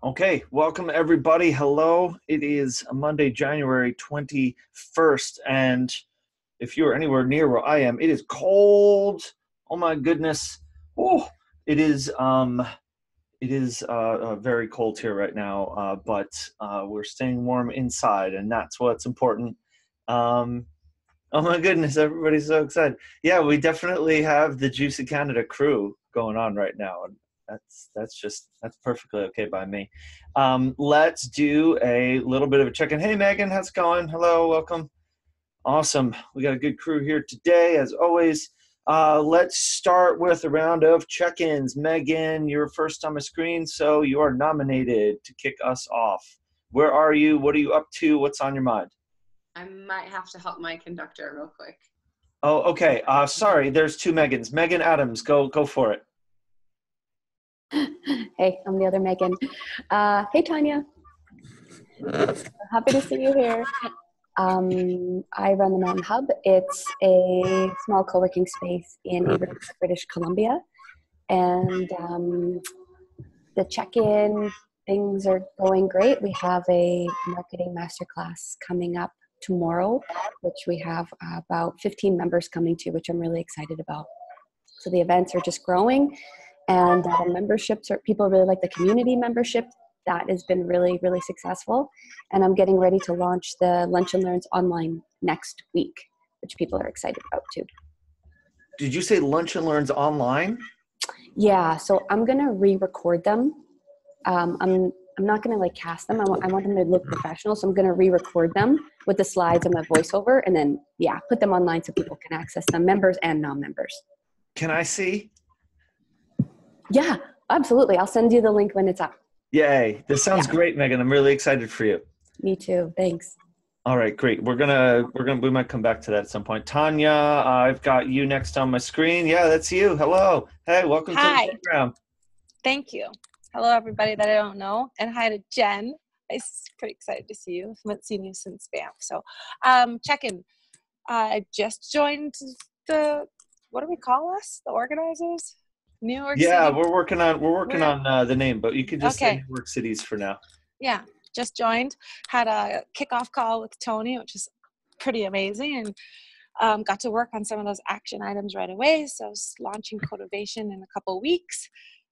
Okay, welcome everybody. Hello. It is Monday, January 21st, and if you're anywhere near where I am, it is cold. Oh my goodness. Oh, it is very cold here right now, but we're staying warm inside, and that's what's important. Um, oh my goodness, everybody's so excited. Yeah, we definitely have the Juicy Canada crew going on right now, and that's perfectly okay by me. Let's do a little bit of a check-in. Hey Megan, how's it going? Hello, welcome. Awesome. We got a good crew here today, as always. Let's start with a round of check-ins. Megan, you're first on my screen, so you are nominated to kick us off. Where are you? What are you up to? What's on your mind? I might have to help my conductor real quick. Oh, okay. Sorry, there's two Megans. Megan Adams, go for it. Hey, I'm the other Megan. Hey, Tanya. Happy to see you here. I run the Mountain Hub. It's a small co-working space in Avery, British Columbia. And the check-in, things are going great. We have a marketing masterclass coming up tomorrow, which we have about 15 members coming to, which I'm really excited about. So the events are just growing. And the memberships people really like the community membership. That has been really, really successful. And I'm getting ready to launch the Lunch and Learns online next week, which people are excited about too. Did you say Lunch and Learns online? Yeah, so I'm going to re-record them. I'm not going to cast them. I want them to look professional. So I'm going to re-record them with the slides and the voiceover, and then, put them online so people can access them, members and non-members. Can I see? Yeah, absolutely. I'll send you the link when it's up. Yay. This sounds great, Megan. I'm really excited for you. Me too. Thanks. All right, great. We might come back to that at some point. Tanya, I've got you next on my screen. Yeah, that's you. Hello. Hey, welcome to the program. Thank you. Hello, everybody that I don't know. And hi to Jen. I'm pretty excited to see you. I haven't seen you since BAMF. So check-in. I just joined what do we call us? The organizers? New York City. Yeah, we're working on the name, but you can just say New York Cities for now. Yeah, just joined. Had a kickoff call with Tony, which is pretty amazing, and got to work on some of those action items right away. So I was launching Cotivation in a couple of weeks.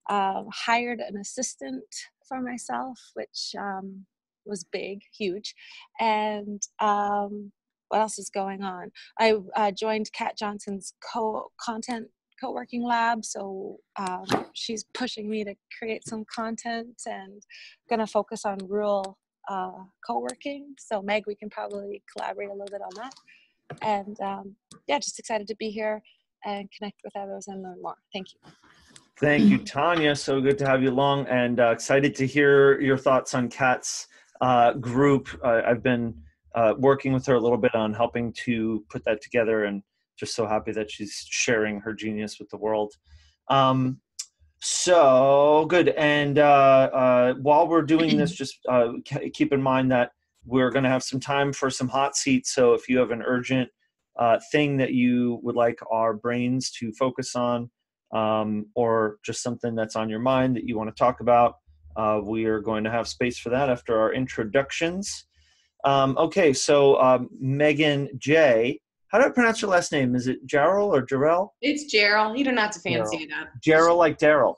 Hired an assistant for myself, which was huge. And what else is going on? I joined Kat Johnson's content co-working lab, so she's pushing me to create some content and gonna focus on rural co-working. So Meg, we can probably collaborate a little bit on that. And just excited to be here and connect with others and learn more. Thank you. Thank you, Tanya. So good to have you along, and excited to hear your thoughts on Kat's group. I've been working with her a little bit on helping to put that together, and just so happy that she's sharing her genius with the world. So good. And while we're doing this, just keep in mind that we're going to have some time for some hot seats. So if you have an urgent thing that you would like our brains to focus on, or just something that's on your mind that you want to talk about, we are going to have space for that after our introductions. Okay, so Megan J. How do I pronounce your last name? Is it Jarrell or Jarrell? It's Jarrell. You don't have to fancy it up. Jarrell like Daryl.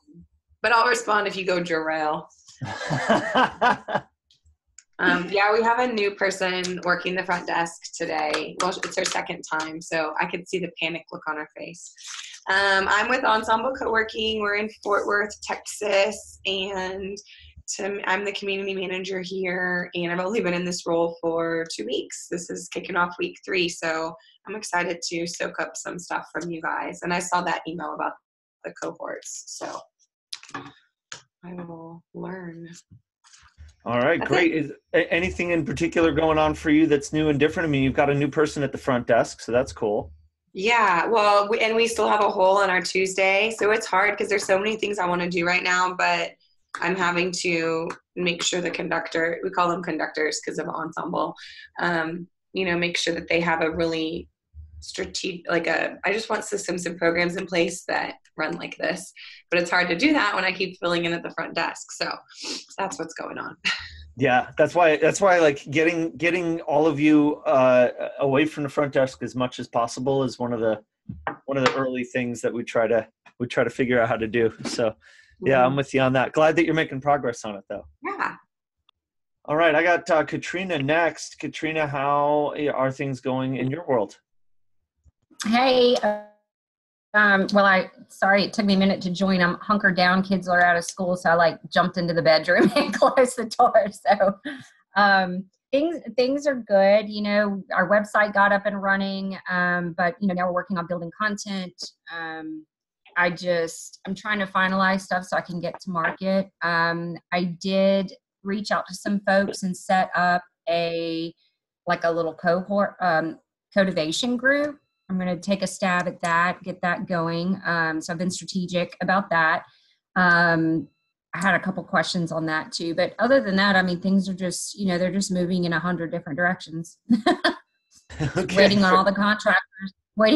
But I'll respond if you go Jarrell. We have a new person working the front desk today. Well, it's her second time, so I could see the panic look on her face. I'm with Ensemble Co-working. We're in Fort Worth, Texas, and I'm the community manager here, and I've only been in this role for 2 weeks. This is kicking off week 3, so I'm excited to soak up some stuff from you guys. And I saw that email about the cohorts, so I will learn. All right, great. Is anything in particular going on for you that's new and different? I mean, you've got a new person at the front desk, so that's cool. Yeah, well, we still have a hole on our Tuesday, so it's hard because there's so many things I want to do right now, but I'm having to make sure the conductor, we call them conductors because of Ensemble, make sure that they have a really strategic, I just want systems and programs in place that run like this. But it's hard to do that when I keep filling in at the front desk. So that's what's going on. Yeah, that's why like getting all of you away from the front desk as much as possible is one of the early things that we try to figure out how to do. So yeah, I'm with you on that. Glad that you're making progress on it though. Yeah. All right, I got Katrina next. Katrina, how are things going in your world? Hey, sorry it took me a minute to join. I'm hunkered down. Kids are out of school, so I like jumped into the bedroom and closed the door. So things are good. You know, our website got up and running, but you know, now we're working on building content. I'm trying to finalize stuff so I can get to market. I did reach out to some folks and set up a little cohort cultivation group. I'm going to take a stab at that, get that going. So I've been strategic about that. I had a couple questions on that too, but other than that, I mean, things are just, you know, they're just moving in 100 different directions. Okay. Waiting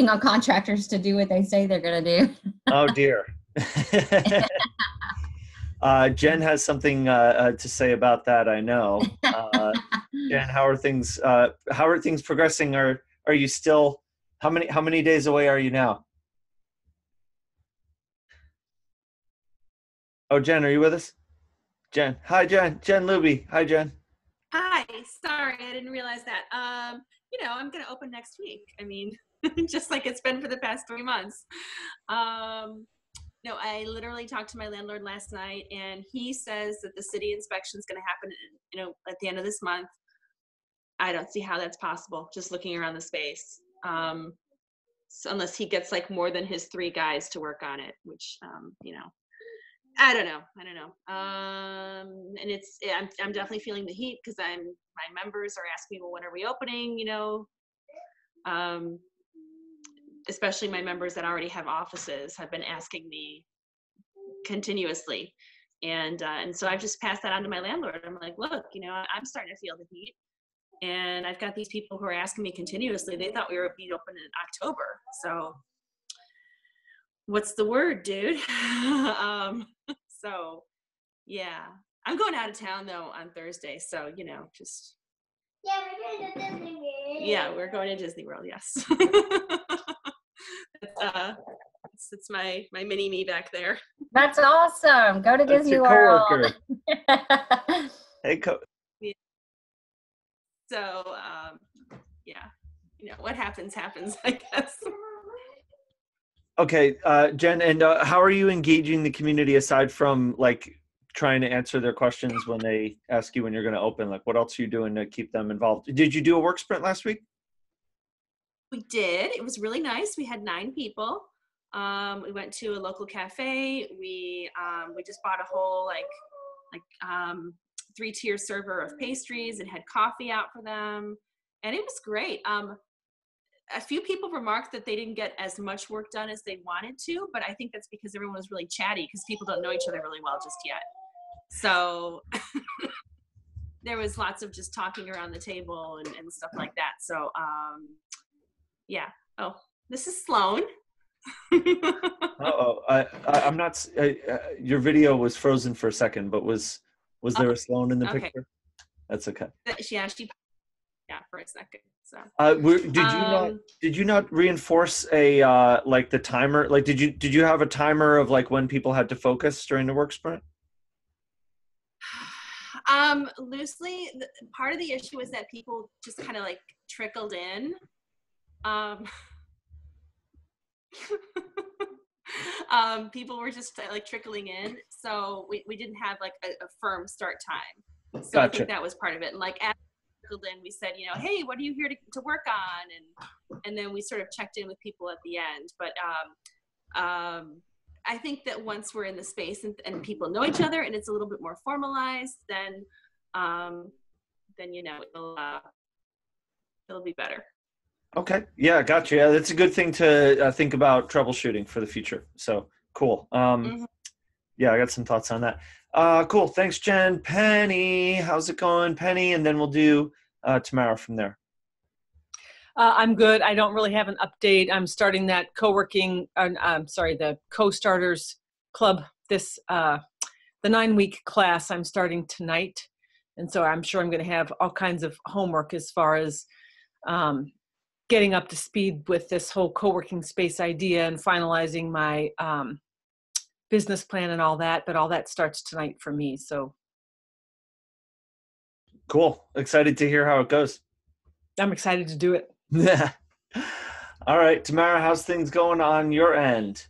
on contractors to do what they say they're going to do. Oh dear. Jen has something to say about that. I know. Jen, how are things progressing? Are you still, how many days away are you now? Oh, Jen, are you with us? Jen. Hi, Jen. Jen Luby. Hi, Jen. Hi. Sorry, I didn't realize that. You know, I'm going to open next week. I mean, just like it's been for the past 3 months. No, I literally talked to my landlord last night, and he says that the city inspection is going to happen, you know, at the end of this month. I don't see how that's possible, just looking around the space. So unless he gets like more than his 3 guys to work on it, which, you know, I don't know. And I'm definitely feeling the heat because my members are asking me, well, when are we opening? You know, especially my members that already have offices have been asking me continuously. And so I've just passed that on to my landlord. I'm like, look, you know, I'm starting to feel the heat. And I've got these people who are asking me continuously. They thought we were being open in October. So what's the word, dude? So yeah, I'm going out of town though on Thursday. So, you know, just. Yeah, we're going to Disney World. Yeah, we're going to Disney World. Yes. It's my mini me back there. That's awesome. Go to Disney World. Hey, yeah. So, yeah, you know, what happens, I guess. Okay, Jen, and how are you engaging the community aside from like trying to answer their questions when they ask you when you're going to open? Like, what else are you doing to keep them involved? Did you do a work sprint last week? We did. It was really nice. We had 9 people. We went to a local cafe. We just bought a whole like 3-tier server of pastries and had coffee out for them, and it was great. A few people remarked that they didn't get as much work done as they wanted to, but I think that's because everyone was really chatty because people don't know each other really well just yet. So there was lots of just talking around the table and stuff like that. So yeah. Oh, this is Sloan. I'm not. Your video was frozen for a second, but was there a Sloan in the picture? That's okay. Yeah, for a second. So did you not reinforce a like the timer? Like did you have a timer of like when people had to focus during the work sprint? Loosely, part of the issue is that people just kind of like trickled in. People were just like trickling in, so we didn't have like a firm start time. So gotcha. I think that was part of it. And like as we trickled in, we said, you know, hey, what are you here to work on? And then we sort of checked in with people at the end. But I think that once we're in the space and people know each other and it's a little bit more formalized, then you know it'll be better. Okay. Yeah, gotcha. Yeah, that's a good thing to think about troubleshooting for the future. So cool. Yeah, I got some thoughts on that. Cool. Thanks, Jen. Penny, how's it going, Penny? And then we'll do Tamara from there. I'm good. I don't really have an update. I'm starting that the co-starters club this the 9-week class I'm starting tonight. And so I'm sure I'm going to have all kinds of homework as far as getting up to speed with this whole co-working space idea and finalizing my business plan and all that. But all that starts tonight for me. So Cool. Excited to hear how it goes. I'm excited to do it. Yeah. All right, Tamara, how's things going on your end?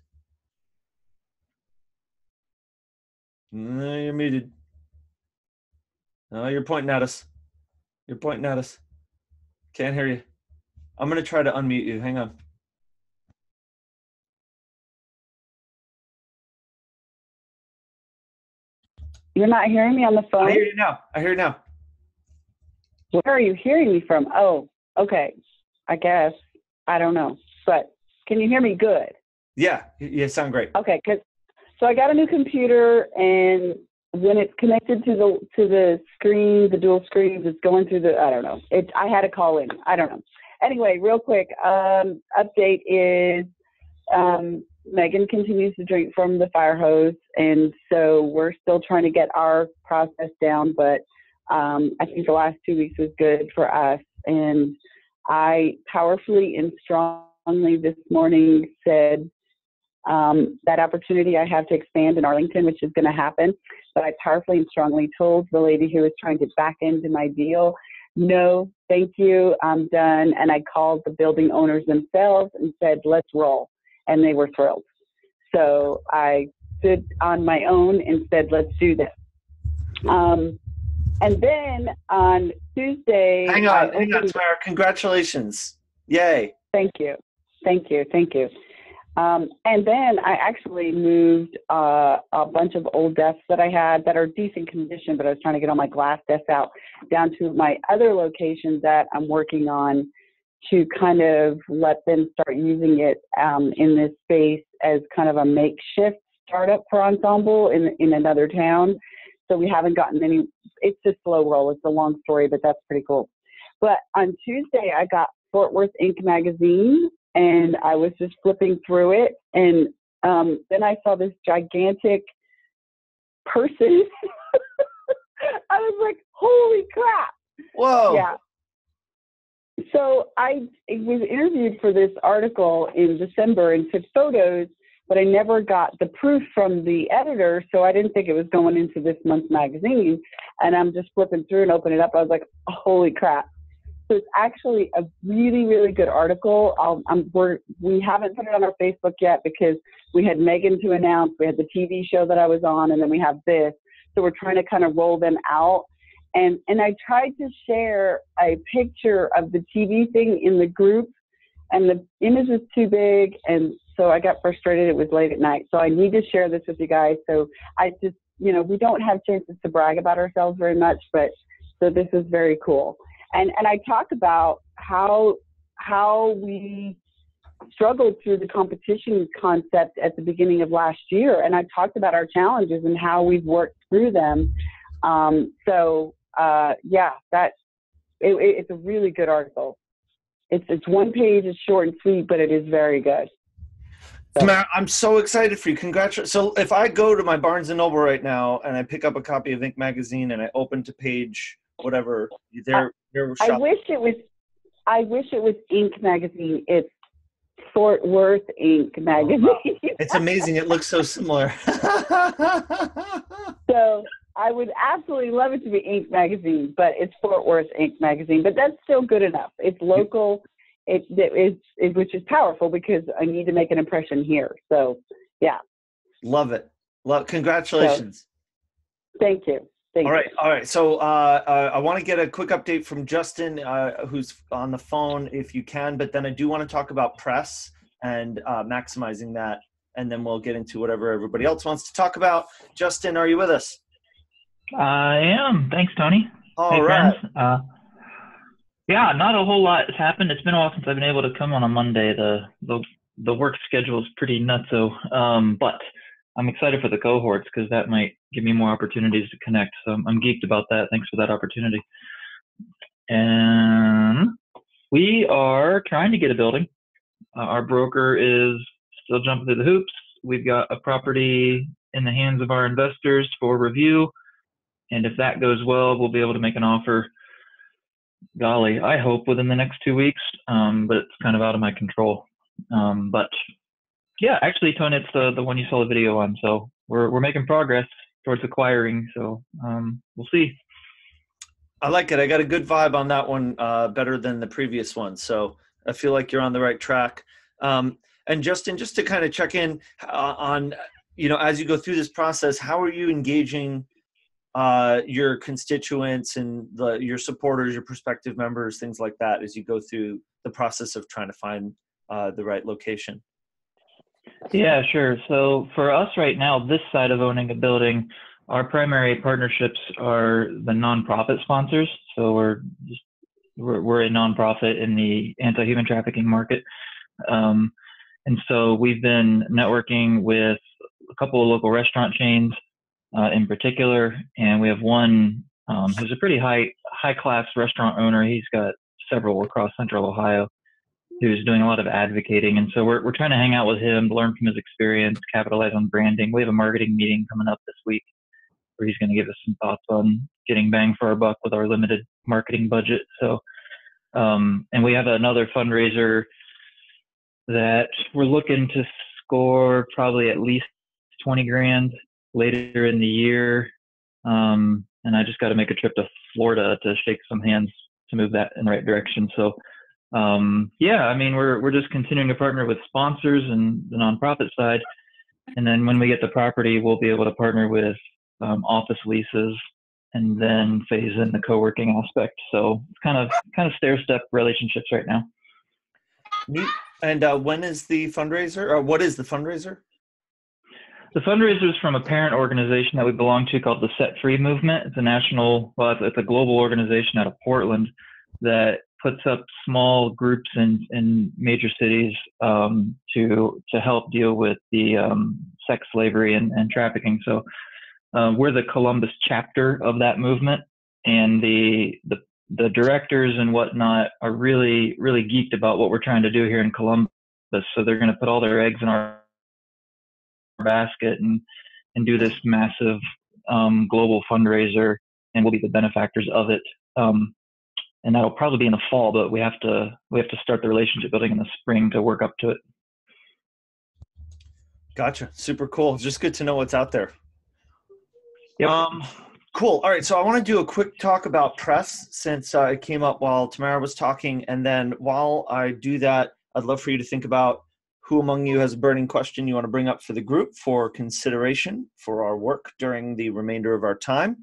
No, you're muted. No, you're pointing at us. You're pointing at us. Can't hear you. I'm going to try to unmute you. Hang on. You're not hearing me on the phone? I hear you now. I hear you now. Where are you hearing me from? Oh, okay. I guess. I don't know. But can you hear me good? Yeah, you sound great. Okay, so I got a new computer, and when it's connected to the screen, the dual screens, it's going through I don't know. I had a call in. I don't know. Anyway, real quick, update is Megan continues to drink from the fire hose, and so we're still trying to get our process down, but I think the last 2 weeks was good for us. And I powerfully and strongly this morning said that opportunity I have to expand in Arlington, which is going to happen, but I powerfully and strongly told the lady who was trying to back into my deal, no, thank you, I'm done. And I called the building owners themselves and said, let's roll. And they were thrilled. So I stood on my own and said, let's do this. And then on Tuesday, hang on, Tamara. Congratulations. Yay. Thank you. And then I actually moved a bunch of old desks that I had that are decent condition, but I was trying to get all my glass desks out, down to my other location that I'm working on to kind of let them start using it in this space as kind of a makeshift startup for Ensemble in another town. So we haven't gotten any, it's a slow roll. It's a long story, but that's pretty cool. But on Tuesday, I got Fort Worth Inc. magazine, and I was just flipping through it. And then I saw this gigantic person. I was like, holy crap. Whoa. Yeah. So I was interviewed for this article in December and took photos, but I never got the proof from the editor, so I didn't think it was going into this month's magazine. And I'm just flipping through and opening it up. I was like, holy crap. So it's actually a really, really good article. We haven't put it on our Facebook yet because we had Megan to announce, we had the TV show that I was on, and then we have this. So we're trying to kind of roll them out. And I tried to share a picture of the TV thing in the group, and the image was too big, and so I got frustrated. It was late at night. So I need to share this with you guys. So I just, we don't have chances to brag about ourselves very much, but so this is very cool. And I talked about how we struggled through the competition concept at the beginning of last year. And I talked about our challenges and how we've worked through them. It's a really good article. It's one page, it's short and sweet, but it is very good. So. I'm so excited for you. Congratulations. So if I go to my Barnes & Noble right now and I pick up a copy of Inc. magazine and I open to page whatever, I wish it was Inc. magazine. It's Fort Worth Inc. magazine. Oh, wow. It's amazing. It looks so similar. So I would absolutely love it to be Inc. magazine, but it's Fort Worth Inc. magazine. But that's still good enough. It's local. Which is powerful because I need to make an impression here. So, yeah. Love it. Congratulations. So, thank you. All right. So I want to get a quick update from Justin, who's on the phone, if you can. But then I do want to talk about press and maximizing that, and then we'll get into whatever everybody else wants to talk about. Justin, are you with us? I am. Thanks, Tony. All right. Friends. Yeah, not a whole lot has happened. It's been a while since I've been able to come on a Monday. The work schedule is pretty nutso, but I'm excited for the cohorts because that might give me more opportunities to connect. So I'm geeked about that. Thanks for that opportunity. And We are trying to get a building. Our broker is still jumping through the hoops. We've got a property in the hands of our investors for review. And if that goes well, we'll be able to make an offer, golly, I hope within the next 2 weeks, but it's kind of out of my control. But yeah, actually, Tony, it's the one you saw the video on. So we're making progress towards acquiring. So we'll see. I like it. I got a good vibe on that one, better than the previous one. So I feel like you're on the right track. And Justin, just to kind of check in on, as you go through this process, how are you engaging your constituents and your supporters, your prospective members, things like that, as you go through the process of trying to find the right location? Yeah, sure. So for us right now, this side of owning a building, our primary partnerships are the nonprofit sponsors. So we're a nonprofit in the anti-human trafficking market. And so we've been networking with a couple of local restaurant chains in particular, and we have one who's a pretty high class restaurant owner. He's got several across Central Ohio, who's doing a lot of advocating. And so we're trying to hang out with him, learn from his experience, capitalize on branding. We have a marketing meeting coming up this week where he's going to give us some thoughts on getting bang for our buck with our limited marketing budget. So, and we have another fundraiser that we're looking to score probably at least 20 grand later in the year. And I just got to make a trip to Florida to shake some hands to move that in the right direction. So, yeah, I mean, we're just continuing to partner with sponsors and the nonprofit side. And then when we get the property, we'll be able to partner with office leases and then phase in the co-working aspect. So it's kind of stair-step relationships right now. Neat. And when is the fundraiser, or what is the fundraiser? The fundraiser is from a parent organization that we belong to called the Set Free Movement. It's it's a global organization out of Portland that puts up small groups in major cities to help deal with the sex slavery and trafficking. So we're the Columbus chapter of that movement, and the directors and whatnot are really, really geeked about what we're trying to do here in Columbus. So they're going to put all their eggs in our basket and do this massive global fundraiser, and we'll be the benefactors of it. And that'll probably be in the fall, but we have to start the relationship building in the spring to work up to it. Gotcha. Super cool. It's just good to know what's out there. Yep. Cool. All right. So I want to do a quick talk about press, since it came up while Tamara was talking. And then while I do that, I'd love for you to think about who among you has a burning question you want to bring up for the group for consideration for our work during the remainder of our time.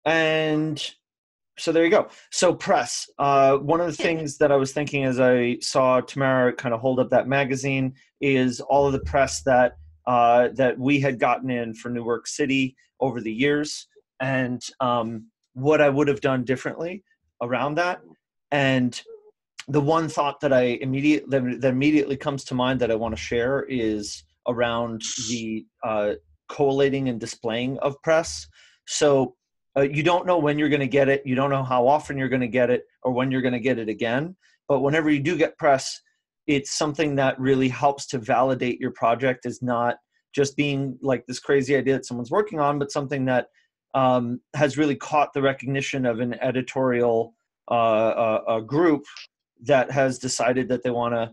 And so there you go. So press. One of the things that I was thinking as I saw Tamara kind of hold up that magazine is all of the press that we had gotten in for Newark City over the years, and what I would have done differently around that. And the one thought that immediately comes to mind that I want to share is around the collating and displaying of press. So you don't know when you're going to get it. You don't know how often you're going to get it or when you're going to get it again. But whenever you do get press, it's something that really helps to validate your project as not just being like this crazy idea that someone's working on, but something that has really caught the recognition of an editorial group that has decided that they want to,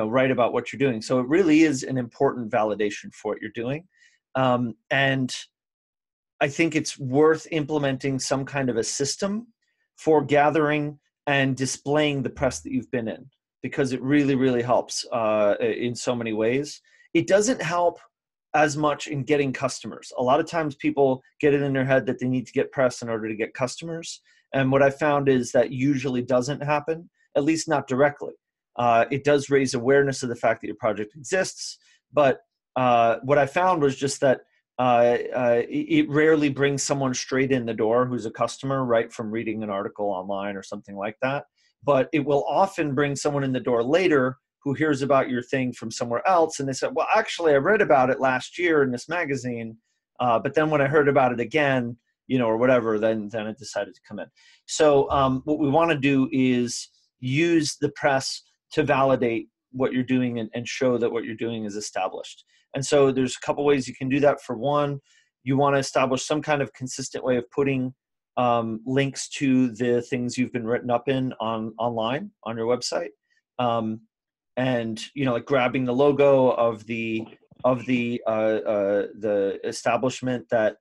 write about what you're doing. So it really is an important validation for what you're doing. And I think it's worth implementing some kind of a system for gathering and displaying the press that you've been in, because it really, really helps in so many ways. It doesn't help as much in getting customers. A lot of times people get it in their head that they need to get press in order to get customers. And what I found is that usually doesn't happen, at least not directly. It does raise awareness of the fact that your project exists. But what I found was just that it rarely brings someone straight in the door who's a customer, right, from reading an article online or something like that. But it will often bring someone in the door later who hears about your thing from somewhere else. And they said, well, actually, I read about it last year in this magazine. But then when I heard about it again, or whatever, then it decided to come in. So what we want to do is use the press to validate what you're doing and show that what you're doing is established. And so there's a couple ways you can do that. For one, you want to establish some kind of consistent way of putting links to the things you've been written up in online on your website. And like grabbing the logo of the establishment that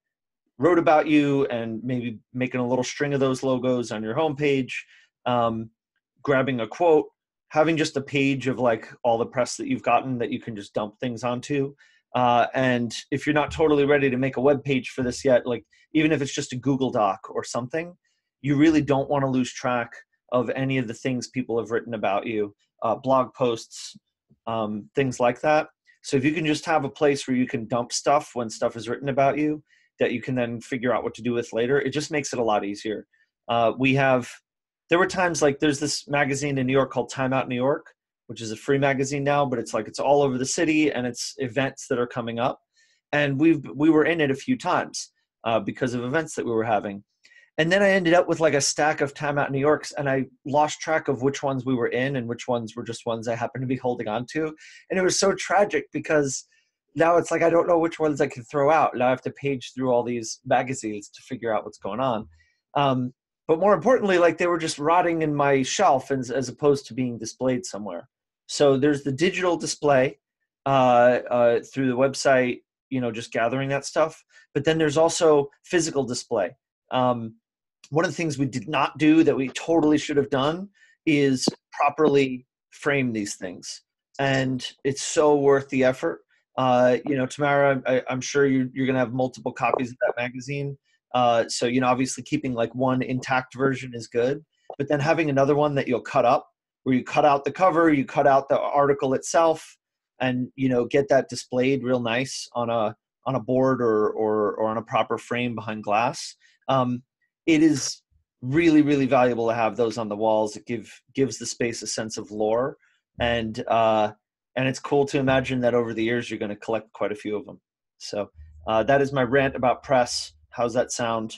wrote about you and maybe making a little string of those logos on your homepage, grabbing a quote, having just a page of like all the press that you've gotten that you can just dump things onto. And if you're not totally ready to make a web page for this yet, like even if it's just a Google Doc or something, you really don't want to lose track of any of the things people have written about you, blog posts, things like that. So if you can just have a place where you can dump stuff when stuff is written about you that you can then figure out what to do with later, it just makes it a lot easier. There were times like there's this magazine in New York called Time Out New York, which is a free magazine now, but it's all over the city and it's events that are coming up. And we were in it a few times because of events that we were having. And then I ended up with like a stack of Time Out New Yorks, and I lost track of which ones we were in and which ones were just ones I happened to be holding on to. And it was so tragic because now it's like I don't know which ones I can throw out. Now I have to page through all these magazines to figure out what's going on. But more importantly, like they were just rotting in my shelf as opposed to being displayed somewhere. So there's the digital display through the website, just gathering that stuff. But then there's also physical display. One of the things we did not do that we totally should have done is properly frame these things. And it's so worth the effort. Tamara, I'm sure you're going to have multiple copies of that magazine. So, obviously keeping like one intact version is good, but then having another one that you'll cut up, where you cut out the cover, you cut out the article itself, and, get that displayed real nice on a board or on a proper frame behind glass. It is really, really valuable to have those on the walls. It gives the space a sense of lore, and it's cool to imagine that over the years you're going to collect quite a few of them. So that is my rant about press. How's that sound?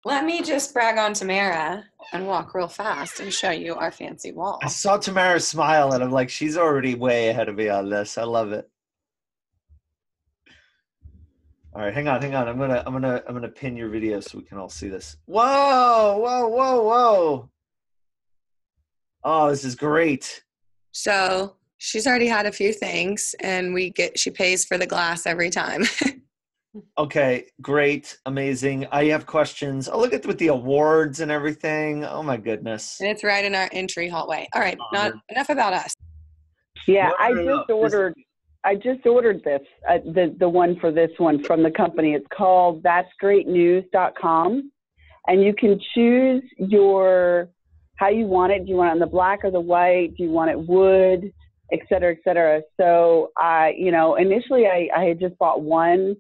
Let me just brag on Tamara and walk real fast and show you our fancy wall. I saw Tamara smile, and I'm like, she's already way ahead of me on this. I love it. All right, hang on. I'm gonna pin your video so we can all see this. Whoa! Oh, this is great. So she's already had a few things, and she pays for the glass every time. Okay, great, amazing. I have questions. Oh, look at with the awards and everything. Oh my goodness. And it's right in our entry hallway. All right, not enough about us. Yeah, I just ordered this, the one for this one from the company. It's called that'sgreatnews.com, and you can choose how you want it. Do you want it on the black or the white? Do you want it wood, et cetera, et cetera? So initially I had just bought one,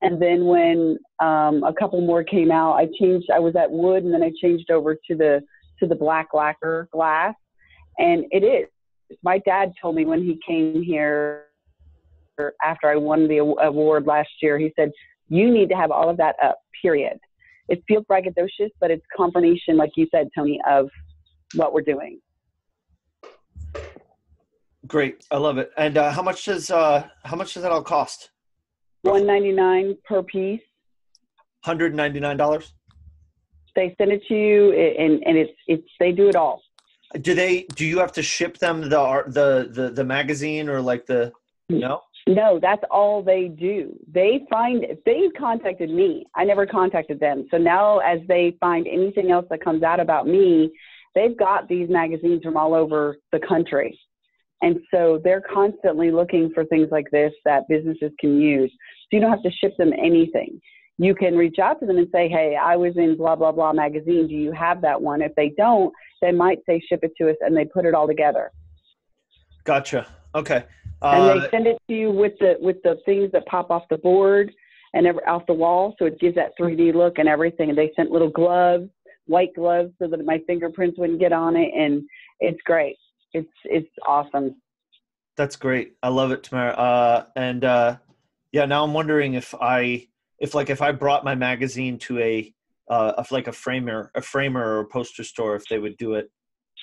and then when a couple more came out, I was at wood, and then I changed over to the black lacquer glass, and it is. My dad told me when he came here after I won the award last year, he said, you need to have all of that up, period. It feels braggadocious, but it's confirmation, like you said, Tony, of what we're doing. Great. I love it. And how much does that all cost? $199 per piece. $199? They send it to you, and they do it all. Do you have to ship them the magazine or like no? No, that's all they do. They contacted me. I never contacted them. So now as they find anything else that comes out about me, they've got these magazines from all over the country. And so they're constantly looking for things like this that businesses can use. So you don't have to ship them anything. You can reach out to them and say, hey, I was in blah, blah, blah magazine. Do you have that one? If they don't, they might say, ship it to us, and they put it all together. Gotcha. Okay. And they send it to you with the things that pop off the board and off the wall. So it gives that 3D look and everything. And they sent little gloves, white gloves, so that my fingerprints wouldn't get on it. And it's great. It's awesome. That's great. I love it, Tamara. Now I'm wondering if I if I brought my magazine to a framer or a poster store, if they would do it,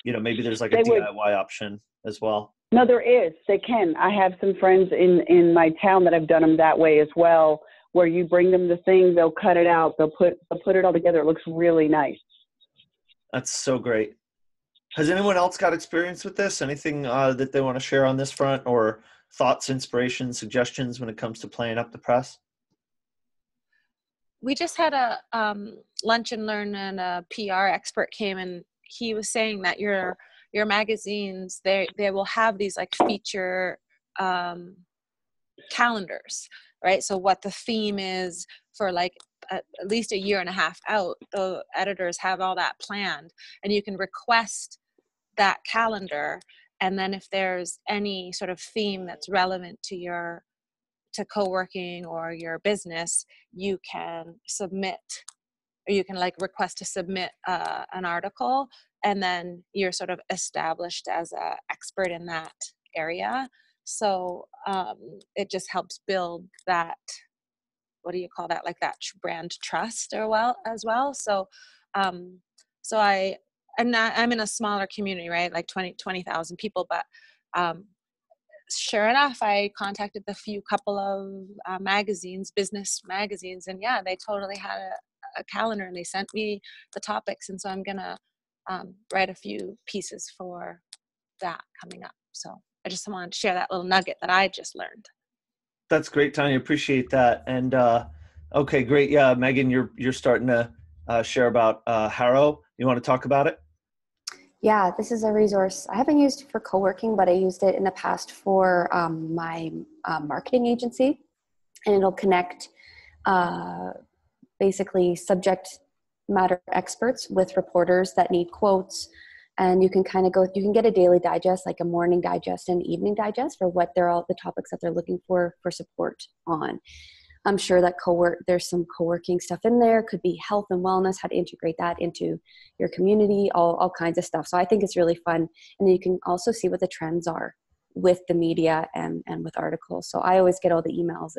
maybe there's like a DIY option as well. No, there is. They can. I have some friends in my town that have done them that way as well, where you bring them the thing, they'll cut it out, they'll put it all together. It looks really nice. That's so great. Has anyone else got experience with this? Anything that they want to share on this front, or thoughts, inspirations, suggestions when it comes to playing up the press? We just had a lunch and learn, and a PR expert came, and he was saying that your magazines, they will have these like feature calendars, right? So what the theme is for like at least a year and a half out, the editors have all that planned, and you can request that calendar. And then if there's any sort of theme that's relevant to co-working or your business, you can submit, or you can like request to submit an article, and then you're sort of established as an expert in that area. So it just helps build that, what do you call that, like that brand trust as well. So I'm in a smaller community, right? Like 20,000 people, but sure enough, I contacted the couple of business magazines, and yeah, they totally had a calendar, and they sent me the topics. And so I'm going to write a few pieces for that coming up. So I just wanted to share that little nugget that I just learned. That's great, Tanya. Appreciate that. And okay, great. Yeah, Megan, you're starting to share about Harrow. You want to talk about it? Yeah, this is a resource I haven't used for co-working, but I used it in the past for my marketing agency, and it'll connect basically subject matter experts with reporters that need quotes, and you can you can get a daily digest, like a morning digest and evening digest for what the topics that they're looking for support on. I'm sure that there's some co-working stuff in there. Could be health and wellness, how to integrate that into your community, all kinds of stuff. So I think it's really fun. And then you can also see what the trends are with the media and with articles. So I always get all the emails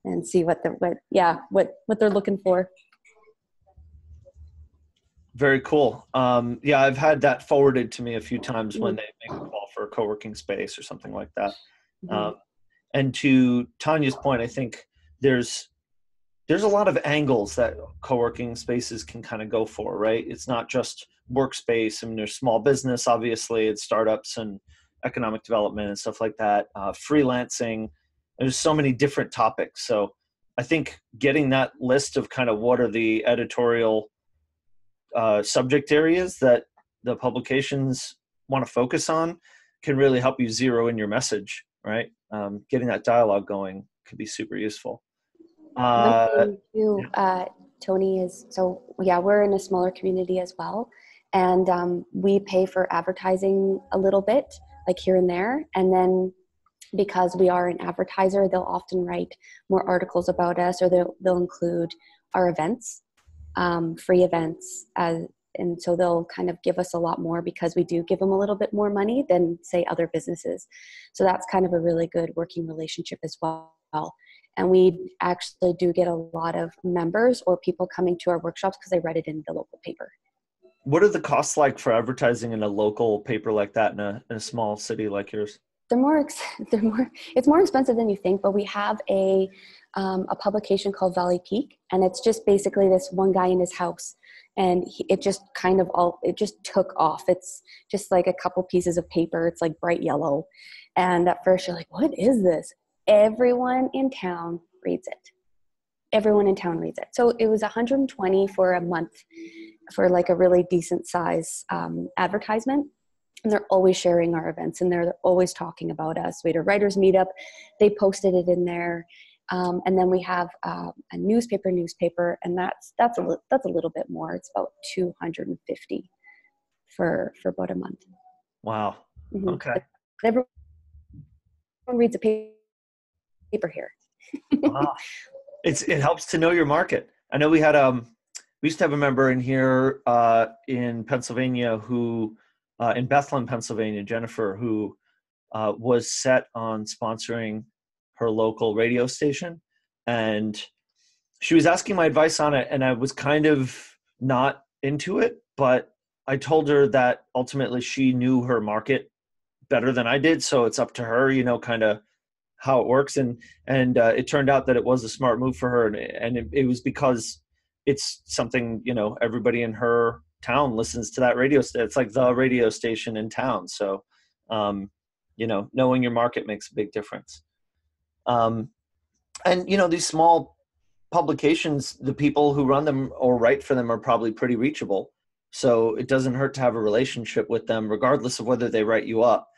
and see what they're looking for. Very cool. Yeah, I've had that forwarded to me a few times when they make a call for a co-working space or something like that. Mm-hmm. And to Tanya's point, I think there's a lot of angles that co-working spaces can kind of go for, right? It's not just workspace. I mean, there's small business, obviously, it's startups and economic development and stuff like that, freelancing. There's so many different topics. So I think getting that list of kind of what are the editorial subject areas that the publications want to focus on can really help you zero in your message, right? Getting that dialogue going could be super useful. One thing too, Tony, is we're in a smaller community as well, and we pay for advertising a little bit, like here and there, and then because we are an advertiser, they'll often write more articles about us, or they'll include our events, free events, and so they'll kind of give us a lot more because we do give them a little bit more money than, say, other businesses. So that's kind of a really good working relationship as well. And we actually do get a lot of members or people coming to our workshops because they read it in the local paper. What are the costs like for advertising in a local paper like that in a small city like yours? It's more expensive than you think, but we have a publication called Valley Peak, and it's just basically this one guy in his house, and it just took off. It's just like a couple pieces of paper. It's like bright yellow, and at first you're like, what is this? Everyone in town reads it. So it was $120 for a month for like a really decent size advertisement. And they're always sharing our events, and they're always talking about us. We had a writers meetup. They posted it in there. And then we have a newspaper, and that's a little bit more. It's about $250 for about a month. Wow. Mm-hmm. Okay. But everyone reads a paper here. Wow. It helps to know your market. I know we used to have a member in here in Pennsylvania who in Bethlehem, Pennsylvania, Jennifer, who was set on sponsoring her local radio station. And she was asking my advice on it, and I was kind of not into it, but I told her that ultimately she knew her market better than I did. So it's up to her, kind of how it works. And it turned out that it was a smart move for her. And it was because it's something, everybody in her town listens to that radio. It's like the radio station in town. So, knowing your market makes a big difference. And, these small publications, the people who run them or write for them are probably pretty reachable. So it doesn't hurt to have a relationship with them, regardless of whether they write you up,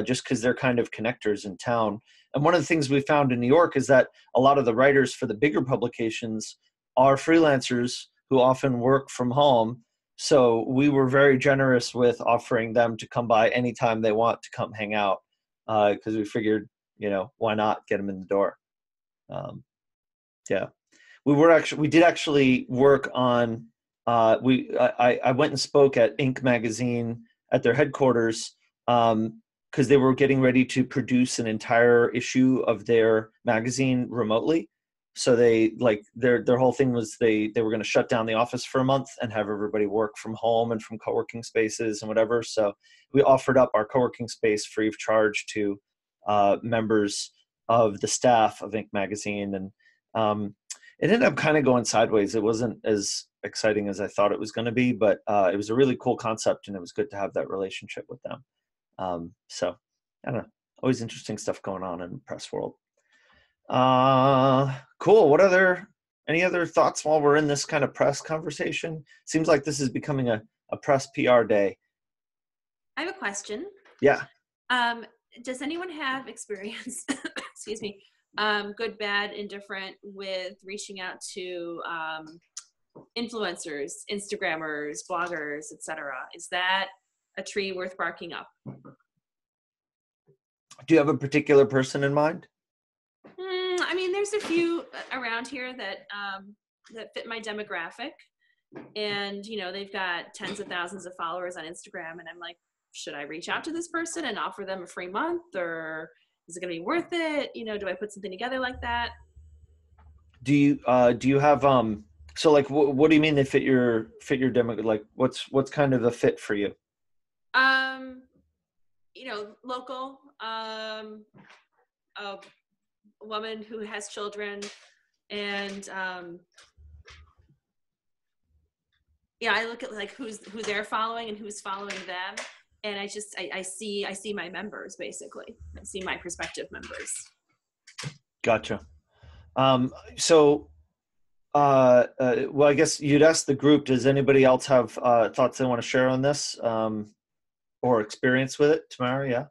just because they're kind of connectors in town. And one of the things we found in New York is that a lot of the writers for the bigger publications are freelancers who often work from home. So we were very generous with offering them to come by anytime they want to come hang out, because we figured, why not get them in the door? Yeah. We did actually work on, I went and spoke at Inc. magazine at their headquarters, because they were getting ready to produce an entire issue of their magazine remotely. So they their whole thing was they were going to shut down the office for a month and have everybody work from home and from co-working spaces and whatever. So we offered up our co-working space free of charge to members of the staff of Inc. magazine. And it ended up kind of going sideways. It wasn't as exciting as I thought it was going to be, but it was a really cool concept, and it was good to have that relationship with them. So I don't know, always interesting stuff going on in the press world. Cool. Any other thoughts while we're in this kind of press conversation? Seems like this is becoming a press PR day. I have a question. Yeah. Does anyone have experience, excuse me, good, bad, indifferent, with reaching out to influencers, Instagrammers, bloggers, etc.? Is that a tree worth barking up? Do you have a particular person in mind? I mean, there's a few around here that fit my demographic, and they've got tens of thousands of followers on Instagram, and I'm like, should I reach out to this person and offer them a free month, or is it going to be worth it? Do I put something together like that? Do you have so like what do you mean they fit your demo? Like what's kind of a fit for you? Local, a woman who has children, and I look at like who they're following and who's following them, and I see my members, basically. I see my prospective members. Gotcha. So well, I guess you'd ask the group, does anybody else have thoughts they want to share on this, or experience with it? Tamara, yeah.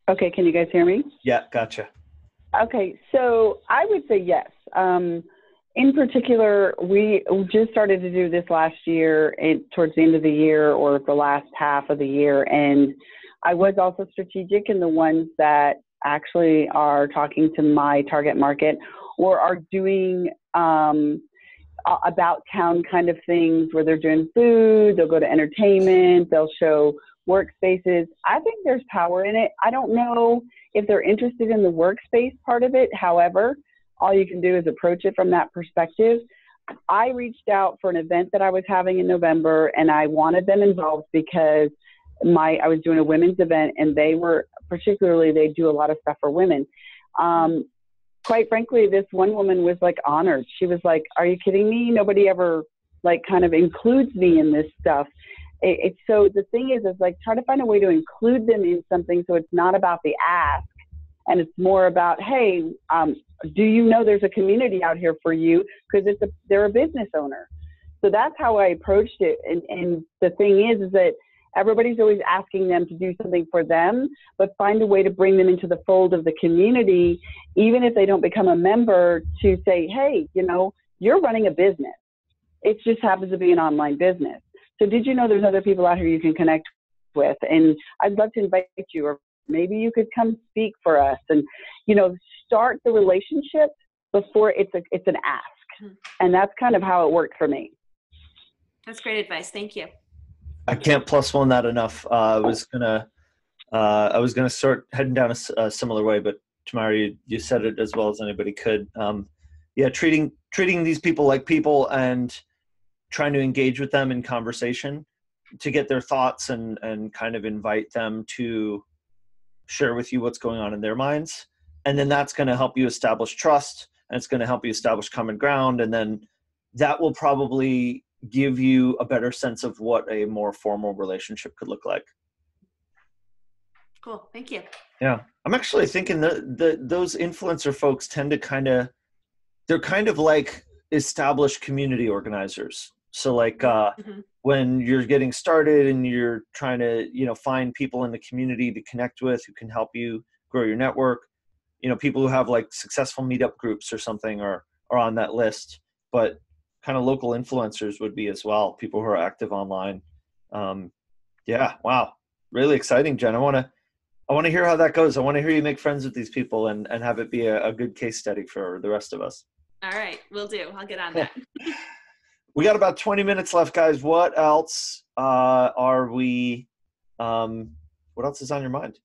Okay, can you guys hear me? Yeah, gotcha. Okay, so I would say yes. In particular, we just started to do this last year, towards the end of the year or the last half of the year, and I was also strategic in the ones that actually are talking to my target market or are doing about town kind of things where they're doing food, they'll go to entertainment, they'll show workspaces. I think there's power in it. I don't know if they're interested in the workspace part of it. However, all you can do is approach it from that perspective. I reached out for an event that I was having in November, and I wanted them involved because I was doing a women's event, and they do a lot of stuff for women. Quite frankly, this one woman was like honored. She was like, "Are you kidding me? Nobody ever like kind of includes me in this stuff." So the thing is like try to find a way to include them in something so it's not about the ask, and it's more about, hey, do you know there's a community out here for you? Because they're a business owner. So that's how I approached it. And the thing is that everybody's always asking them to do something for them, but find a way to bring them into the fold of the community, even if they don't become a member, to say, hey, you're running a business. It just happens to be an online business. So did you know there's other people out here you can connect with? And I'd love to invite you, or maybe you could come speak for us, and, start the relationship before it's an ask. And that's kind of how it worked for me. That's great advice. Thank you. I can't plus one that enough. I was gonna I was going to start heading down a similar way, but Tamara, you said it as well as anybody could. Yeah, treating these people like people and trying to engage with them in conversation to get their thoughts and kind of invite them to share with you what's going on in their minds. And then that's going to help you establish trust, and it's going to help you establish common ground. And then that will probably give you a better sense of what a more formal relationship could look like. Cool. Thank you. Yeah. I'm actually thinking that those influencer folks tend to they're kind of like established community organizers. So like when you're getting started and you're trying to, find people in the community to connect with who can help you grow your network, people who have like successful meetup groups or something are on that list, but kind of local influencers would be as well, people who are active online. Yeah. Wow. Really exciting, Jen. I want to hear how that goes. I want to hear you make friends with these people and have it be a good case study for the rest of us. All right, will do. I'll get on that. We got about 20 minutes left, guys. What else what else is on your mind?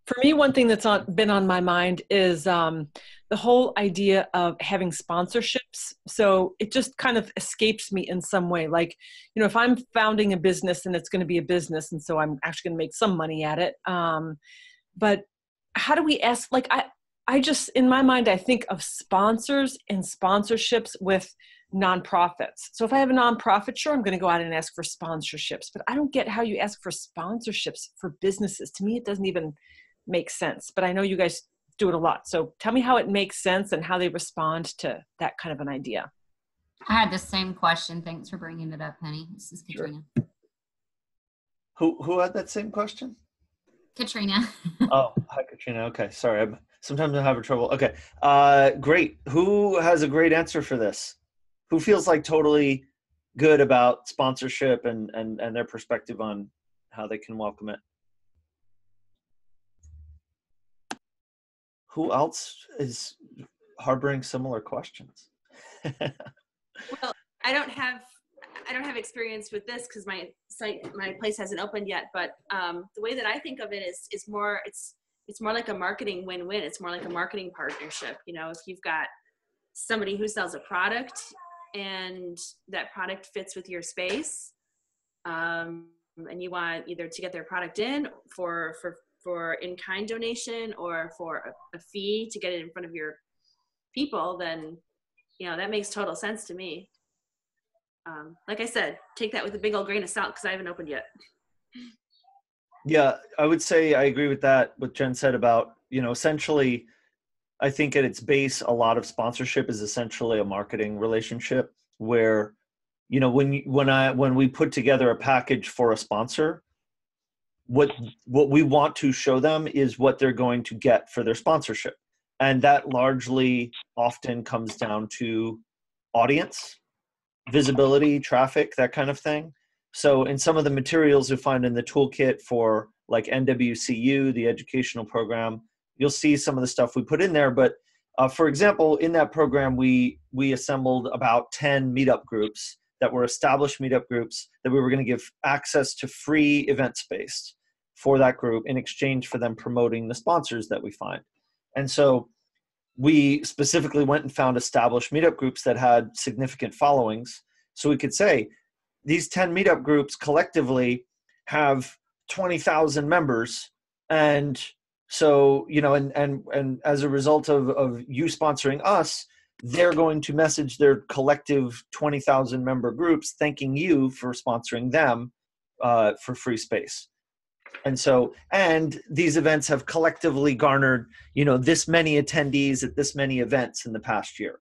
For me, one thing that's been on my mind is the whole idea of having sponsorships. So it just kind of escapes me in some way. Like, if I'm founding a business and it's going to be a business, and so I'm actually going to make some money at it. But how do we ask, like, I just, in my mind, I think of sponsors and sponsorships with nonprofits. So if I have a nonprofit, sure, I'm going to go out and ask for sponsorships, but I don't get how you ask for sponsorships for businesses. To me, it doesn't even make sense, but I know you guys do it a lot. So tell me how it makes sense and how they respond to that kind of an idea. I had the same question. Thanks for bringing it up, Penny. This is Katrina. Sure. Who had that same question? Katrina. Oh, hi, Katrina. Okay, sorry. Sometimes I'm having trouble. Okay, great. Who has a great answer for this? Who feels like totally good about sponsorship and their perspective on how they can welcome it? Who else is harboring similar questions? Well, I don't have experience with this because my place hasn't opened yet. But the way that I think of it is more, it's more like a marketing win-win. It's more like a marketing partnership. If you've got somebody who sells a product and that product fits with your space, and you want either to get their product in for in-kind donation or for a fee to get it in front of your people, then that makes total sense to me. Like I said, take that with a big old grain of salt because I haven't opened yet. Yeah, I would say I agree with that, what Jen said about, essentially, I think at its base, a lot of sponsorship is essentially a marketing relationship where, when we put together a package for a sponsor, what we want to show them is what they're going to get for their sponsorship. And that largely often comes down to audience, visibility, traffic, that kind of thing. So in some of the materials you find in the toolkit for like NWCU, the educational program, you'll see some of the stuff we put in there. But for example, in that program, we assembled about 10 meetup groups that were established meetup groups that we were going to give access to free event space for that group in exchange for them promoting the sponsors that we find. And so we specifically went and found established meetup groups that had significant followings. So we could say these 10 meetup groups collectively have 20,000 members. And so, and as a result of you sponsoring us, they're going to message their collective 20,000 member groups thanking you for sponsoring them for free space. And so, and these events have collectively garnered, this many attendees at this many events in the past year.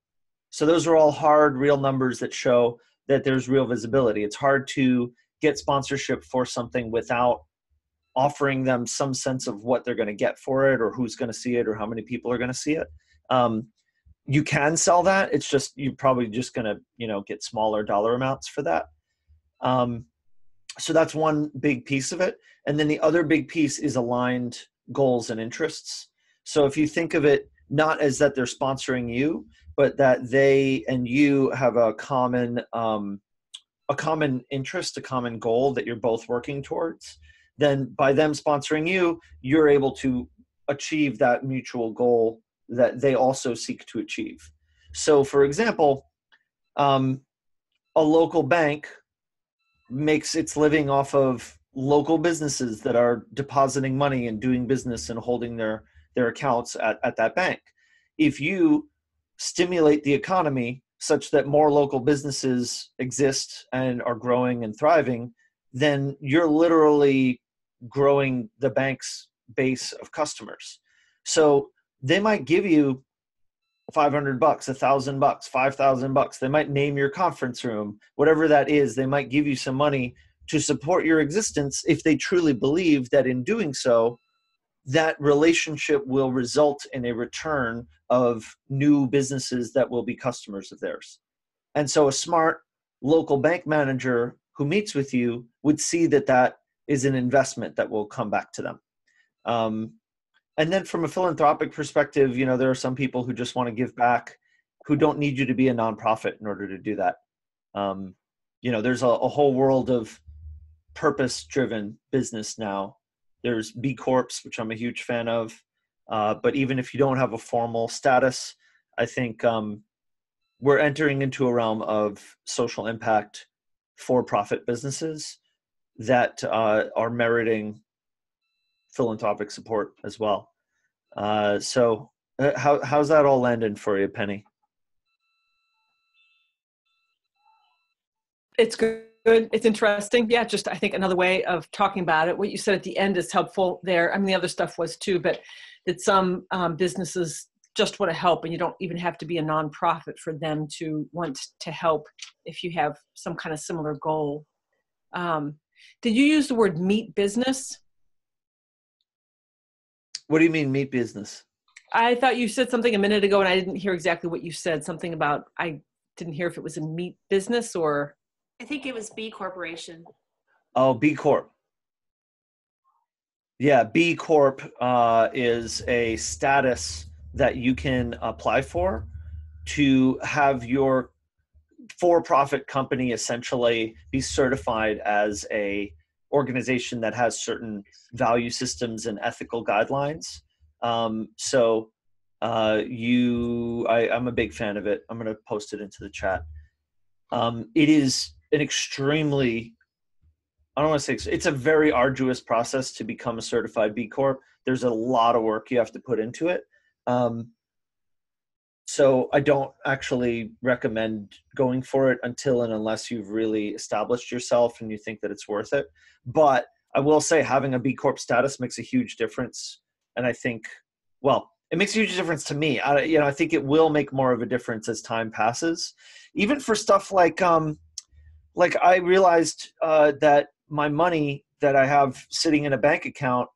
So those are all hard, real numbers that show that there's real visibility. It's hard to get sponsorship for something without offering them some sense of what they're going to get for it or who's going to see it or how many people are going to see it. You can sell that. It's just, you're probably just going to, get smaller dollar amounts for that. So that's one big piece of it. And then the other big piece is aligned goals and interests. So if you think of it not as that they're sponsoring you, but that they and you have a common a common interest, a common goal that you're both working towards, then by them sponsoring you, you're able to achieve that mutual goal that they also seek to achieve. So for example, a local bank makes its living off of local businesses that are depositing money and doing business and holding their accounts at that bank. If you stimulate the economy such that more local businesses exist and are growing and thriving, then you're literally growing the bank's base of customers. So they might give you $500, $1,000, $5,000. They might name your conference room, whatever that is. They might give you some money to support your existence if they truly believe that in doing so, that relationship will result in a return of new businesses that will be customers of theirs. And so a smart local bank manager who meets with you would see that that is an investment that will come back to them. And then from a philanthropic perspective, you know, there are some people who just want to give back, who don't need you to be a nonprofit in order to do that. You know, there's a whole world of purpose-driven business now. There's B Corps, which I'm a huge fan of. But even if you don't have a formal status, I think we're entering into a realm of social impact for-profit businesses that are meriting philanthropic support as well. So how's that all landing for you, Penny? It's good. It's interesting. Yeah, just I think another way of talking about it. What you said at the end is helpful there. I mean, the other stuff was too, but that some businesses just want to help, and you don't even have to be a nonprofit for them to want to help if you have some kind of similar goal. Did you use the word meat business? What do you mean meat business? I thought you said something a minute ago, and I didn't hear exactly what you said. Something about, I didn't hear if it was a meat business or. I think it was B Corporation. Oh, B Corp. Yeah, B Corp is a status that you can apply for to have your for-profit company essentially be certified as a organization that has certain value systems and ethical guidelines. I'm a big fan of it. I'm going to post it into the chat. It is an extremely, I don't want to say, it's a very arduous process to become a certified B Corp. There's a lot of work you have to put into it. So I don't actually recommend going for it until and unless you've really established yourself and you think that it's worth it. But I will say having a B Corp status makes a huge difference. And I think, well, it makes a huge difference to me. I think it will make more of a difference as time passes. Even for stuff like I realized that my money that I have sitting in a bank account,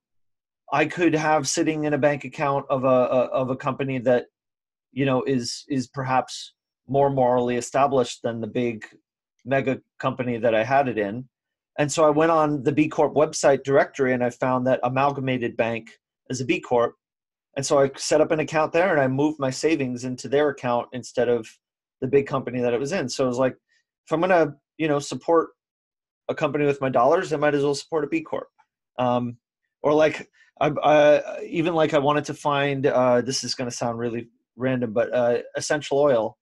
I could have sitting in a bank account of a company that, you know, is perhaps more morally established than the big mega company that I had it in. And so I went on the B Corp website directory and I found that Amalgamated Bank is a B Corp. And so I set up an account there and I moved my savings into their account instead of the big company that it was in. So it was like, if I'm going to, you know, support a company with my dollars, I might as well support a B Corp. Or like, even like I wanted to find, this is going to sound really random, but essential oil.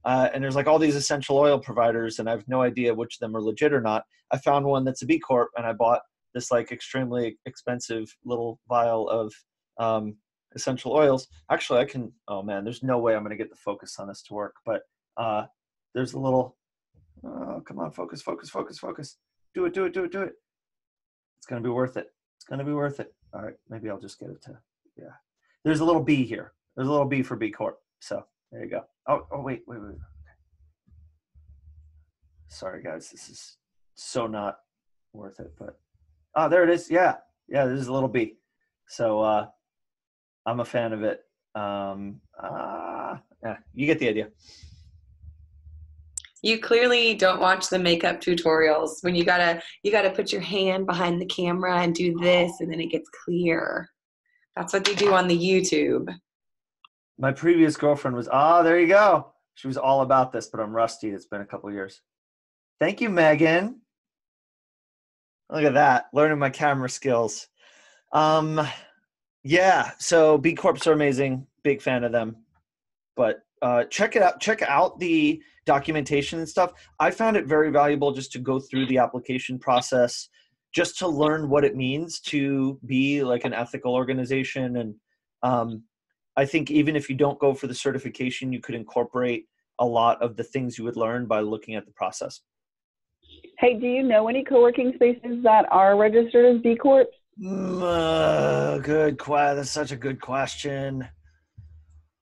And there's like all these essential oil providers and I have no idea which of them are legit or not. I found one that's a B Corp and I bought this like extremely expensive little vial of essential oils. Actually, oh man, there's no way I'm going to get the focus on this to work, but there's a little, oh, come on, focus. Do it. It's going to be worth it. It's going to be worth it. All right, maybe I'll just get it to, yeah. There's a little B here. There's a little B for B Corp. So there you go. Oh, wait. Okay. Sorry, guys. This is so not worth it, but there it is. Yeah, there's a little B. So I'm a fan of it. Yeah, you get the idea. You clearly don't watch the makeup tutorials when you gotta put your hand behind the camera and do this and then it gets clear. That's what they do on the YouTube. My previous girlfriend was, there you go. She was all about this, but I'm rusty. It's been a couple of years. Thank you, Megan. Look at that, learning my camera skills. Yeah, so B Corps are amazing. Big fan of them. But check it out. Check out the documentation and stuff. I found it very valuable just to go through the application process, just to learn what it means to be like an ethical organization. And I think even if you don't go for the certification, you could incorporate a lot of the things you would learn by looking at the process. Hey, do you know any co-working spaces that are registered as B Corps? That's such a good question.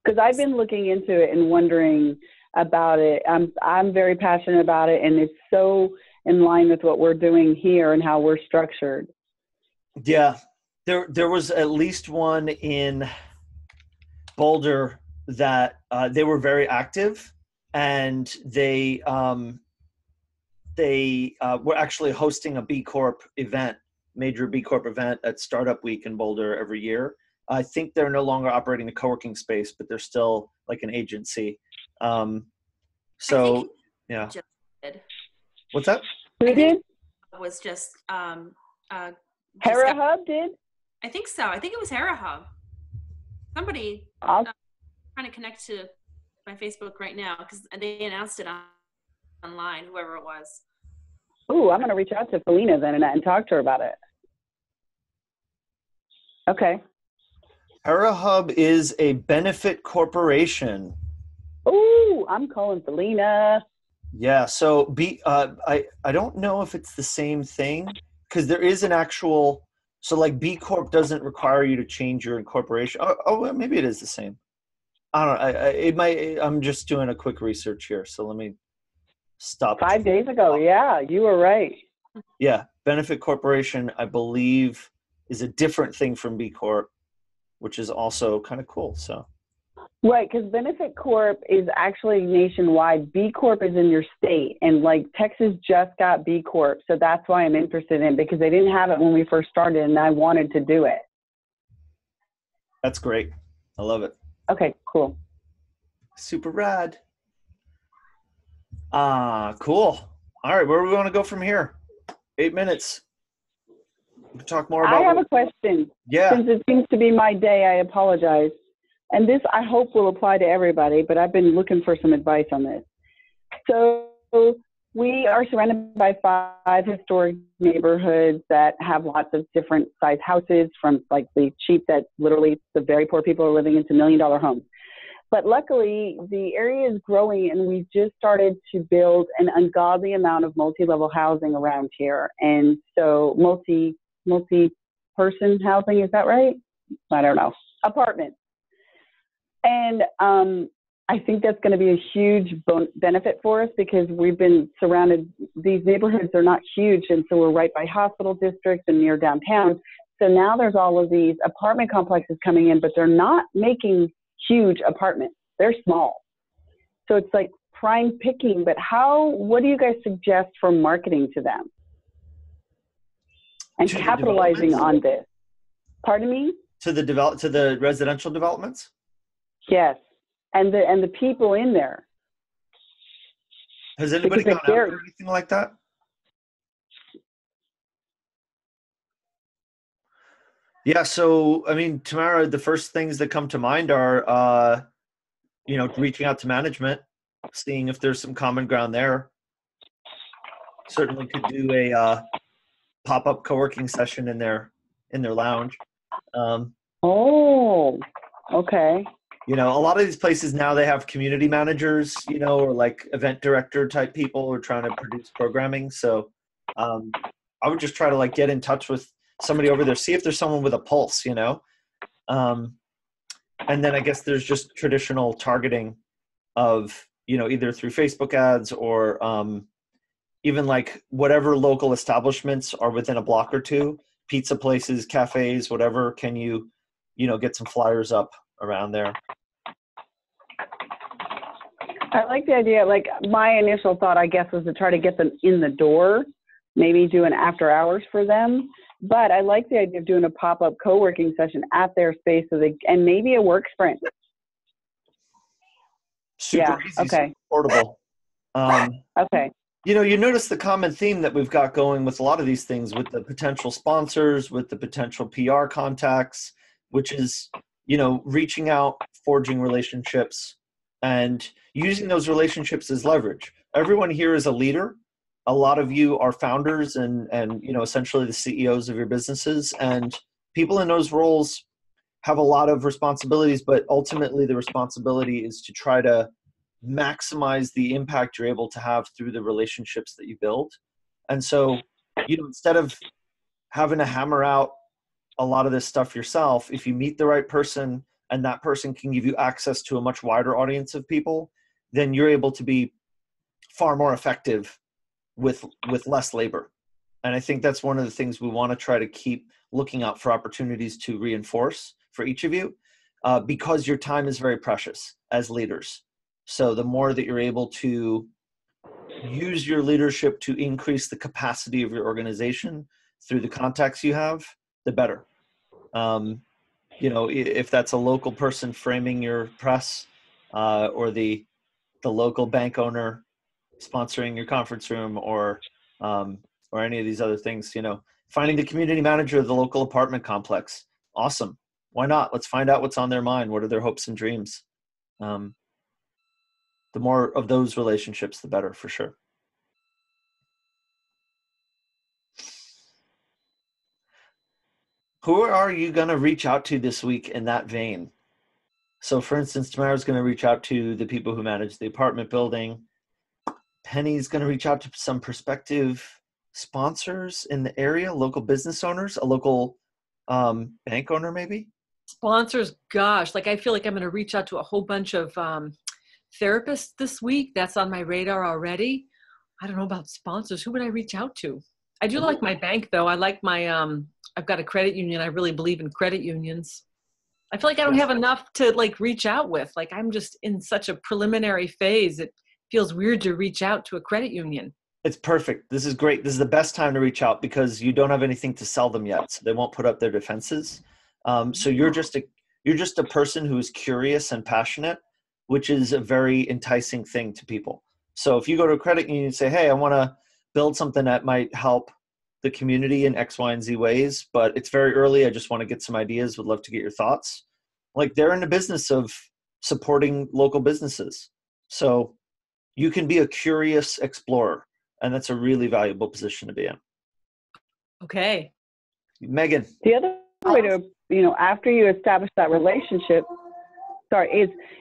Because I've been looking into it and wondering about it. I'm very passionate about it, and it's so in line with what we're doing here and how we're structured. Yeah, there was at least one in Boulder that they were very active, and they were actually hosting a B Corp event, major B Corp event at Startup Week in Boulder every year. I think they're no longer operating a co-working space, but they're still like an agency. So yeah. Just did. What's that? Who did? Was just Hera Hub did? I think so. I think it was Hera Hub. Somebody I'll trying to connect to my Facebook right now because they announced it online, whoever it was. Ooh, I'm going to reach out to Felina then and talk to her about it. Okay. Hera Hub is a benefit corporation. Ooh, I'm calling Felina. Yeah, so I don't know if it's the same thing because there is an actual, so like B Corp doesn't require you to change your incorporation. Oh, maybe it is the same. I don't know. It might. I'm just doing a quick research here, so let me stop. 5 days ago, yeah, you were right. Yeah, benefit corporation, I believe, is a different thing from B Corp, which is also kind of cool. So. Right, because Benefit Corp is actually nationwide. B Corp is in your state, and like Texas just got B Corp, so that's why I'm interested in it, because they didn't have it when we first started, and I wanted to do it. That's great. I love it. Okay, cool. Super rad. Cool. All right, where do we want to go from here? 8 minutes. We can talk more about. I have a question. Yeah. Since it seems to be my day, I apologize. And this, I hope, will apply to everybody, but I've been looking for some advice on this. So we are surrounded by 5 historic neighborhoods that have lots of different size houses, from like the cheap that literally the very poor people are living into $1 million homes. But luckily, the area is growing, and we've just started to build an ungodly amount of multi-level housing around here. And so multi-person housing, is that right? I don't know. Apartments. And I think that's going to be a huge benefit for us, because we've been surrounded, these neighborhoods are not huge, and so we're right by hospital districts and near downtown. So now there's all of these apartment complexes coming in, but they're not making huge apartments. They're small. So it's like prime picking, but what do you guys suggest for marketing to them and capitalizing on this? Pardon me? To the residential developments? Yes, and the people in there. Has anybody gone out or anything like that? Yeah, so I mean, Tamara, the first things that come to mind are, reaching out to management, seeing if there's some common ground there. Certainly could do a pop-up co-working session in their lounge. Okay. A lot of these places now, they have community managers, or like event director type people who are trying to produce programming. So I would just try to like get in touch with somebody over there, see if there's someone with a pulse, and then I guess there's just traditional targeting of, either through Facebook ads or even like whatever local establishments are within a block or two, pizza places, cafes, whatever. Can you, get some flyers up around there? I like the idea. Like, my initial thought, I guess, was to try to get them in the door, maybe do an after hours for them. But I like the idea of doing a pop-up co-working session at their space, and maybe a work sprint. Super easy, super portable. Okay. You notice the common theme that we've got going with a lot of these things, with the potential sponsors, with the potential PR contacts, which is, reaching out, forging relationships, and using those relationships as leverage. Everyone here is a leader. A lot of you are founders and essentially the CEOs of your businesses, and people in those roles have a lot of responsibilities, but ultimately the responsibility is to try to maximize the impact you're able to have through the relationships that you build. And so, instead of having to hammer out a lot of this stuff yourself, if you meet the right person and that person can give you access to a much wider audience of people, then you're able to be far more effective with less labor. And I think that's one of the things we want to try to keep looking out for opportunities to reinforce for each of you, because your time is very precious as leaders. So the more that you're able to use your leadership to increase the capacity of your organization through the contacts you have, the better. If that's a local person framing your press, or the local bank owner sponsoring your conference room, or any of these other things, finding the community manager of the local apartment complex. Awesome. Why not? Let's find out what's on their mind. What are their hopes and dreams? The more of those relationships, the better, for sure. Who are you going to reach out to this week in that vein? So, for instance, Tamara's going to reach out to the people who manage the apartment building. Penny's going to reach out to some prospective sponsors in the area, local business owners, a local bank owner maybe. Sponsors, gosh, I feel like I'm going to reach out to a whole bunch of therapists this week. That's on my radar already. I don't know about sponsors. Who would I reach out to? I do like my bank, though. I like my, I've got a credit union. I really believe in credit unions. I feel like I don't have enough to reach out with. I'm just in such a preliminary phase. It feels weird to reach out to a credit union. It's perfect. This is great. This is the best time to reach out because you don't have anything to sell them yet. So they won't put up their defenses. So you're just a person who is curious and passionate, which is a very enticing thing to people. So if you go to a credit union and say, hey, I want to build something that might help the community in X, Y, and Z ways, but it's very early. I just want to get some ideas. Would love to get your thoughts. They're in the business of supporting local businesses. So you can be a curious explorer, and that's a really valuable position to be in. Okay. Megan. The other way to, after you establish that relationship,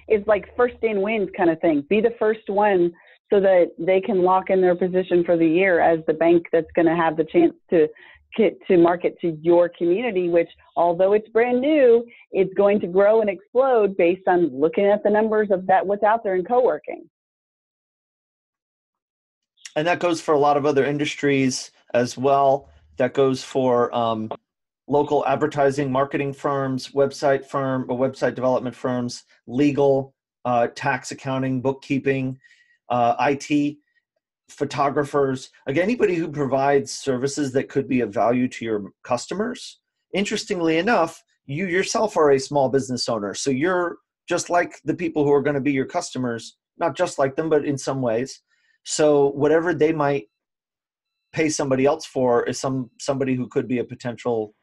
is like first in wins kind of thing. Be the first one so that they can lock in their position for the year as the bank that's going to have the chance to get to market to your community, which, although it's brand new, it's going to grow and explode based on looking at the numbers of what's out there in co-working. And that goes for a lot of other industries as well. That goes for local advertising, marketing firms, website development firms, legal, tax, accounting, bookkeeping, IT, photographers, anybody who provides services that could be of value to your customers. Interestingly enough, you yourself are a small business owner. So you're just like the people who are going to be your customers, not just like them, but in some ways. So whatever they might pay somebody else for is somebody who could be a potential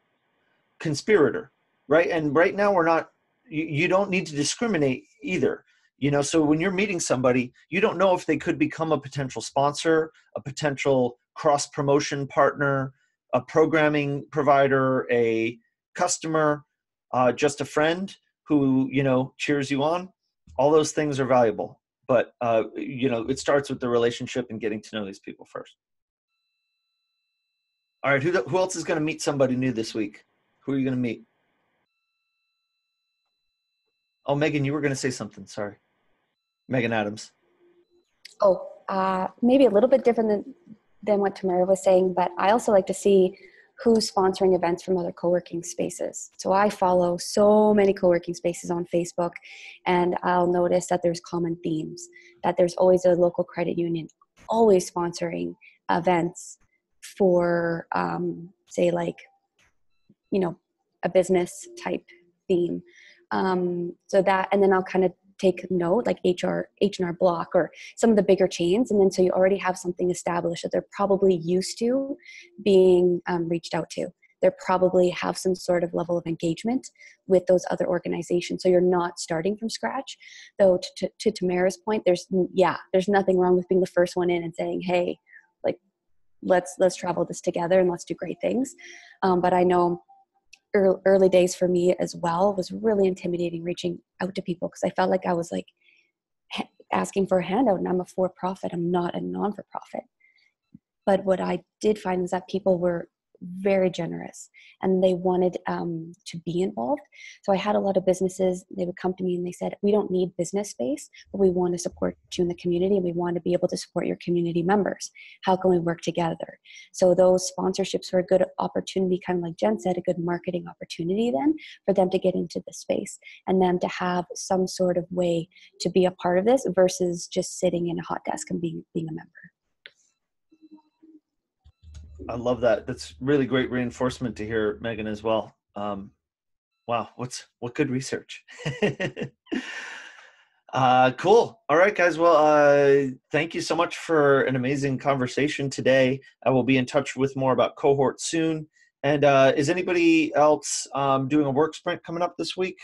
conspirator, right? And right now you don't need to discriminate either. So when you're meeting somebody, you don't know if they could become a potential sponsor, a potential cross-promotion partner, a programming provider, a customer, just a friend who, cheers you on. All those things are valuable. But, it starts with the relationship and getting to know these people first. All right, who else is going to meet somebody new this week? Who are you going to meet? Oh, Megan, you were going to say something. Sorry. Megan Adams. Maybe a little bit different than what Tamara was saying, but I also like to see who's sponsoring events from other co-working spaces. So I follow so many co-working spaces on Facebook, and I'll notice that there's common themes, that there's always a local credit union always sponsoring events for, say, a business type theme. So that, and then I'll kind of take note, like H&R Block or some of the bigger chains. And then so you already have something established that they're probably used to being reached out to. They probably have some sort of level of engagement with those other organizations. So you're not starting from scratch. Though to Tamara's point, there's nothing wrong with being the first one in and saying, hey, like, let's travel this together and let's do great things. But I know early days for me as well was really intimidating reaching out to people, because I felt like I was like asking for a handout, and I'm a for-profit, I'm not a non-for-profit. But what I did find is that people were very generous and they wanted to be involved. So I had a lot of businesses, they would come to me and they said, we don't need business space, but we want to support you in the community and we want to be able to support your community members. How can we work together? So those sponsorships were a good opportunity, kind of like Jen said, a good marketing opportunity then for them to get into the space and them to have some sort of way to be a part of this versus just sitting in a hot desk and being a member. I love that. That's really great reinforcement to hear, Megan, as well. Wow, what good research. Cool. All right, guys. Well, thank you so much for an amazing conversation today. I will be in touch with more about cohort soon. And is anybody else doing a work sprint coming up this week?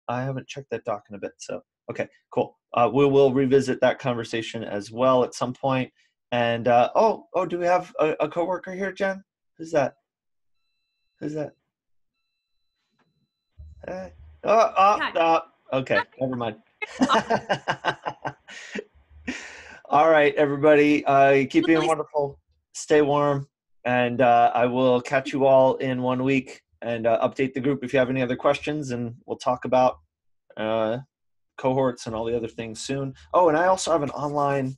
I haven't checked that doc in a bit. So, okay, cool. We will revisit that conversation as well at some point. And do we have a coworker here, Jen? Who's that? Okay, never mind. All right, everybody, keep being wonderful. Stay warm, and I will catch you all in 1 week and update the group if you have any other questions, and we'll talk about cohorts and all the other things soon. Oh, and I also have an online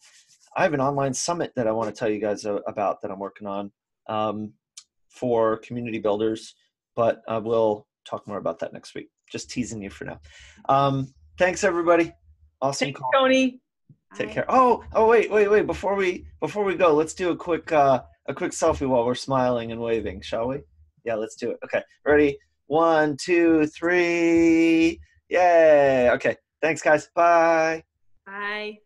summit that I want to tell you guys about that I'm working on for community builders, but I will talk more about that next week. Just teasing you for now. Thanks, everybody. Awesome Thanks, call. Tony. Take care. Oh, wait. Before we go, let's do a quick selfie while we're smiling and waving, shall we? Yeah, let's do it. Okay, ready? 1, 2, 3. Yay. Okay. Thanks, guys. Bye. Bye.